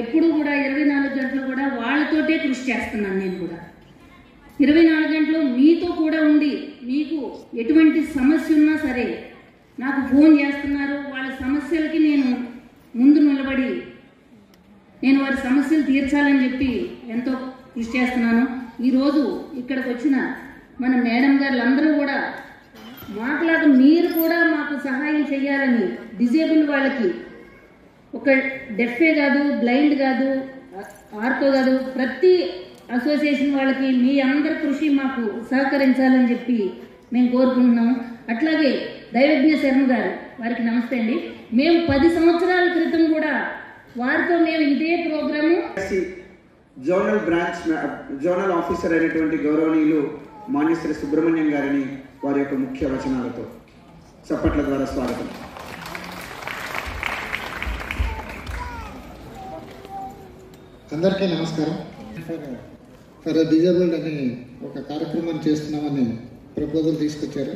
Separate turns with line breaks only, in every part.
ఎప్పుడు కూడా 24 గంటలు కూడా వాళ్ళతోటే కృషి చేస్తున్నాను. నేను కూడా 24 గంటలు మీతో కూడా ఉండి మీకు ఎటువంటి సమస్య ఉన్నా సరే నాకు ఫోన్ చేస్తున్నారు. వాళ్ళ సమస్యలకి నేను ముందు నిలబడి నేను వారి సమస్యలు తీర్చాలని చెప్పి ఎంతో కృషి చేస్తున్నాను. ఈరోజు ఇక్కడికి వచ్చిన మన మేడం గారులందరూ కూడా మాట్లాడు మీరు కూడా మాకు సహాయం చేయాలని, డిజేబుల్ వాళ్ళకి ఒక డెఫే కాదు, బ్లైండ్ కాదు, ఆర్తో కాదు, ప్రతి అసోసియేషన్ వాళ్ళకి మీ అందరి కృషి మాకు సహకరించాలని చెప్పి మేము కోరుకుంటున్నాము. అట్లాగే దైవజ్ఞ శర్మ గారు, వారికి నమస్తే అండి. మేము 10 సంవత్సరాల క్రితం కూడా వారితో మేము ఇదే ప్రోగ్రాము
జోనల్ ఆఫీసర్ అయినటువంటి గౌరవనీయులు మాన్యశ్రీ సుబ్రహ్మణ్యం గారిని వారి యొక్క ముఖ్య వచనాలతో చప్పట్ల ద్వారా స్వాగతం.
అందరికీ నమస్కారం. ఫర్ డిజేబుల్డ్ అని ఒక కార్యక్రమం చేస్తున్నామని ప్రపోజల్ తీసుకొచ్చారు.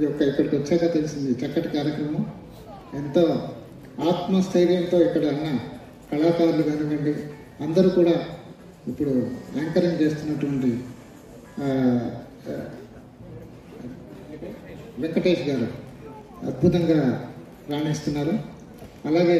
ఇక్కడికి వచ్చాక తెలిసింది చక్కటి కార్యక్రమం. ఎంతో ఆత్మస్థైర్యంతో ఇక్కడ ఉన్న కళాకారులు కానివ్వండి అందరూ కూడా ఇప్పుడు యాంకరింగ్ చేస్తున్నటువంటి వెంకటేష్ గారు అద్భుతంగా రాణిస్తున్నారు. అలాగే